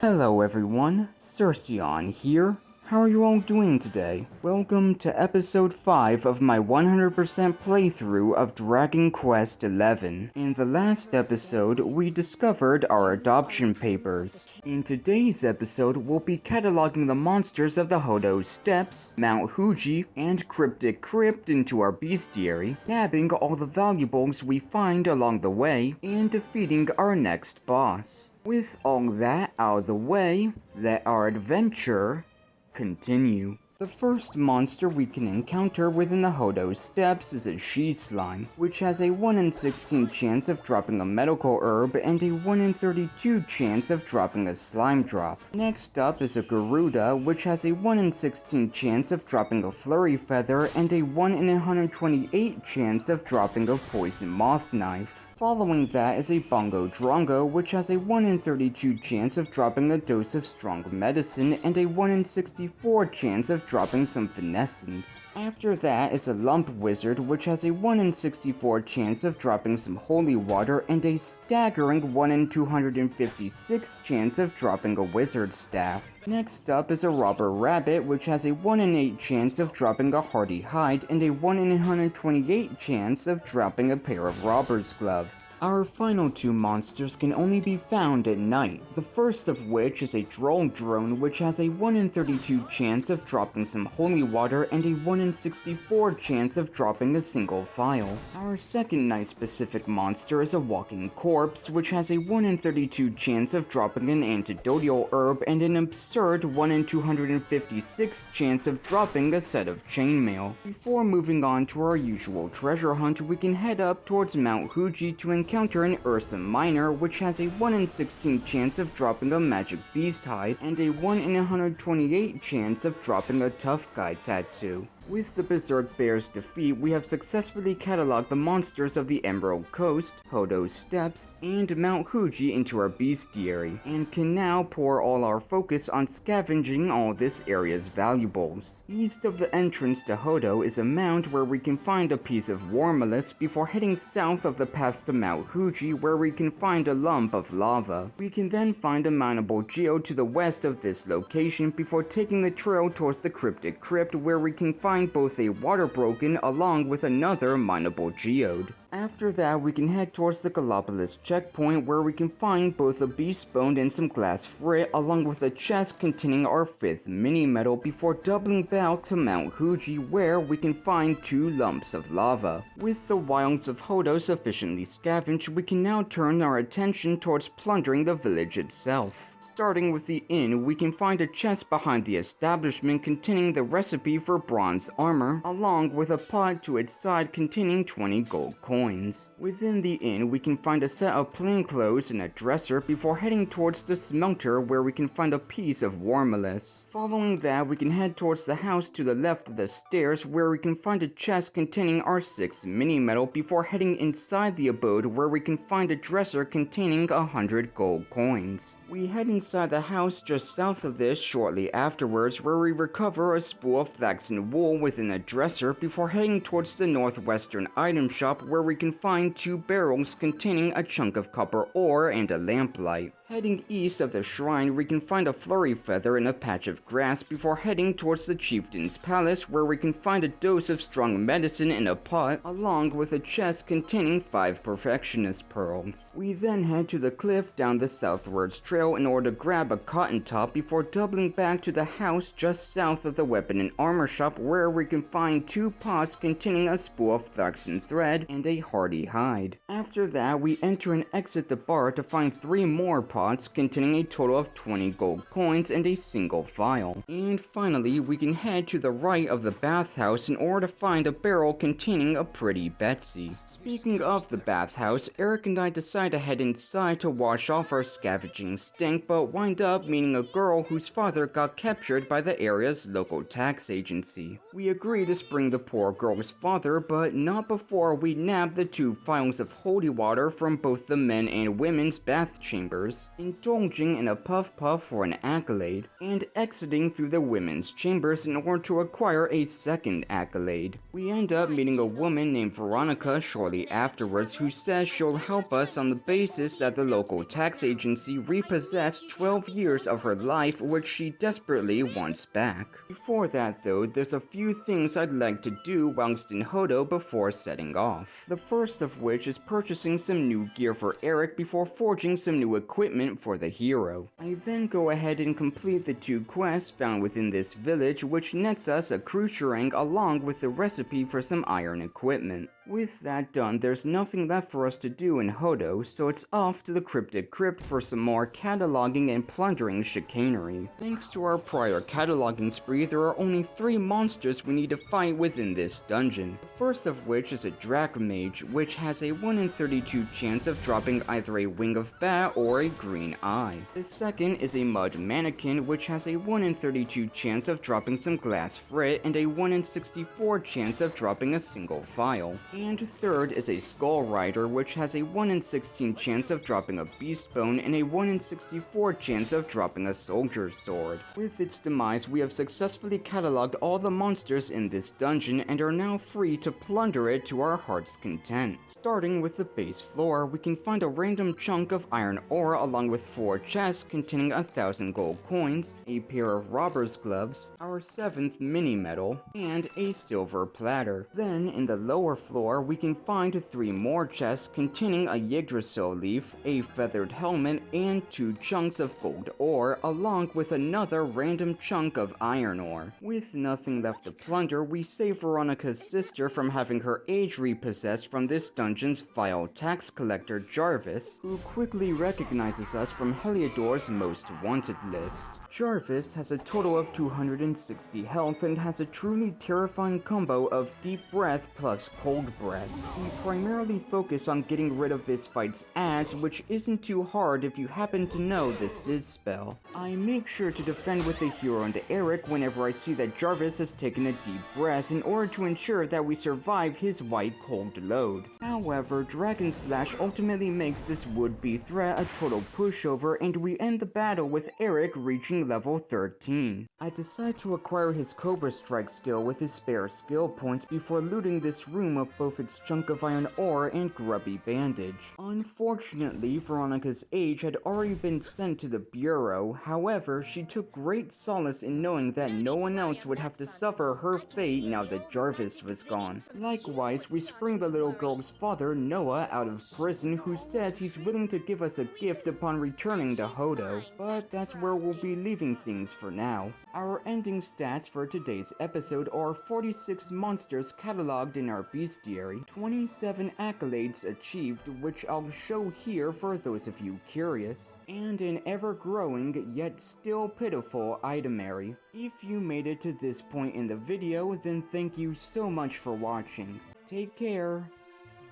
Hello everyone, Circeon here. How are you all doing today? Welcome to episode 5 of my 100% playthrough of DragonQuest 11. In the last episode, we discovered our adoption papers. In today's episode, we'll be cataloging the monsters of the Hotto Steppes, Mount Huji, and Cryptic Crypt into our Bestiary, nabbing all the valuables we find along the way, and defeating our next boss. With all that out of the way, let our adventure continue. The first monster we can encounter within the Hotto Steppes is a she-slime, which has a 1 in 16 chance of dropping a medical herb and a 1 in 32 chance of dropping a slime drop. Next up is a Garuda, which has a 1 in 16 chance of dropping a flurry feather and a 1 in 128 chance of dropping a poison moth knife. Following that is a Bongo Drongo, which has a 1 in 32 chance of dropping a dose of strong medicine and a 1 in 64 chance of dropping some finessence. After that is a Lump Wizard, which has a 1 in 64 chance of dropping some holy water and a staggering 1 in 256 chance of dropping a wizard staff. Next up is a Robber Rabbit, which has a 1 in 8 chance of dropping a hardy hide and a 1 in 128 chance of dropping a pair of robber's gloves. Our final two monsters can only be found at night, the first of which is a Droll Drone, which has a 1 in 32 chance of dropping some holy water and a 1 in 64 chance of dropping a single file. Our second night specific monster is a Walking Corpse, which has a 1 in 32 chance of dropping an antidotal herb and an absurd 1 in 256 chance of dropping a set of chainmail. Before moving on to our usual treasure hunt, we can head up towards Mount Huji to encounter an Ursa Minor, which has a 1 in 16 chance of dropping a magic beast hide and a 1 in 128 chance of dropping a tough guy tattoo. With the Berserk Bear's defeat, we have successfully cataloged the monsters of the Emerald Coast, Hotto Steppes, and Mount Huji into our Bestiary, and can now pour all our focus on scavenging all this area's valuables. East of the entrance to Hotto is a mound where we can find a piece of Warmalus before heading south of the path to Mount Huji, where we can find a lump of lava. We can then find a mineable geode to the west of this location before taking the trail towards the Cryptic Crypt, where we can find both a water broken along with another mineable geode. After that, we can head towards the Galapagos checkpoint, where we can find both a beast bone and some glass frit, along with a chest containing our 5th mini medal, before doubling back to Mount Huji, where we can find 2 lumps of lava. With the wilds of Hotto sufficiently scavenged, we can now turn our attention towards plundering the village itself. Starting with the inn, we can find a chest behind the establishment containing the recipe for bronze armor, along with a pot to its side containing 20 gold coins. Within the inn, we can find a set of plain clothes and a dresser before heading towards the smelter, where we can find a piece of Warmalus. Following that, we can head towards the house to the left of the stairs, where we can find a chest containing our 6th mini medal before heading inside the abode, where we can find a dresser containing 100 gold coins. We head inside the house just south of this shortly afterwards, where we recover a spool of flaxen wool within a dresser before heading towards the northwestern item shop, where we can find 2 barrels containing a chunk of copper ore and a lamplight. Heading east of the shrine, we can find a flurry feather in a patch of grass before heading towards the chieftain's palace, where we can find a dose of strong medicine in a pot, along with a chest containing 5 perfectionist pearls. We then head to the cliff down the southwards trail in order to grab a cotton top before doubling back to the house just south of the weapon and armor shop, where we can find 2 pots containing a spool of Thaxan thread and a hardy hide. After that, we enter and exit the bar to find 3 more pots containing a total of 20 gold coins and a single file. And finally, we can head to the right of the bathhouse in order to find a barrel containing a pretty Betsy. Speaking of the bathhouse, Eric and I decide to head inside to wash off our scavenging stink, but wind up meeting a girl whose father got captured by the area's local tax agency. We agree to spring the poor girl's father, but not before we nab the 2 vials of holy water from both the men and women's bath chambers. chambers, indulging in a puff-puff for an accolade, and exiting through the women's chambers in order to acquire a second accolade. We end up meeting a woman named Veronica shortly afterwards who says she'll help us on the basis that the local tax agency repossessed 12 years of her life, which she desperately wants back. Before that though, there's a few things I'd like to do whilst in Hotto before setting off. The first of which is purchasing some new gear for Eric before forging some new equipment for the hero. I then go ahead and complete the 2 quests found within this village, which nets us a cruciarang along with the recipe for some iron equipment. With that done, there's nothing left for us to do in Hotto, so it's off to the Cryptic Crypt for some more cataloging and plundering chicanery. Thanks to our prior cataloging spree, there are only 3 monsters we need to fight within this dungeon. The first of which is a Dracmage, which has a 1 in 32 chance of dropping either a wing of bat or a green eye. The second is a Mud Mannequin, which has a 1 in 32 chance of dropping some glass frit and a 1 in 64 chance of dropping a single file. And third is a Skull Rider, which has a 1 in 16 chance of dropping a beast bone and a 1 in 64 chance of dropping a soldier's sword. With its demise, we have successfully cataloged all the monsters in this dungeon and are now free to plunder it to our heart's content. Starting with the base floor, we can find a random chunk of iron ore along with 4 chests containing 1,000 gold coins, a pair of robber's gloves, our 7th mini medal, and a silver platter. Then in the lower floor, we can find 3 more chests containing a Yggdrasil leaf, a feathered helmet, and 2 chunks of gold ore, along with another random chunk of iron ore. With nothing left to plunder, we save Veronica's sister from having her age repossessed from this dungeon's vile tax collector Jarvis, who quickly recognizes us from Heliodor's most wanted list. Jarvis has a total of 260 health and has a truly terrifying combo of deep breath plus cold breath. We primarily focus on getting rid of this fight's ads, which isn't too hard if you happen to know the Sizz spell. I make sure to defend with the hero and Eric whenever I see that Jarvis has taken a deep breath in order to ensure that we survive his white cold load. However, Dragon Slash ultimately makes this would-be threat a total pushover and we end the battle with Eric reaching level 13. I decide to acquire his Cobra Strike skill with his spare skill points before looting this room of both its chunk of iron ore and grubby bandage. Unfortunately, Veronica's age had already been sent to the bureau. However, she took great solace in knowing that no one else would have to suffer her fate now that Jarvis was gone. Likewise, we spring the little girl's father, Noah, out of prison, who says he's willing to give us a gift upon returning to Hotto, but that's where we'll be leaving things for now. Our ending stats for today's episode are 46 monsters cataloged in our bestiary, 27 accolades achieved, which I'll show here for those of you curious, and an ever-growing yet still pitiful itemary. If you made it to this point in the video, then thank you so much for watching. Take care,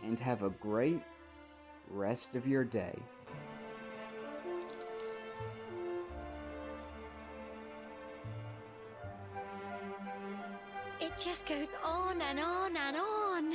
and have a great rest of your day. It just goes on and on and on.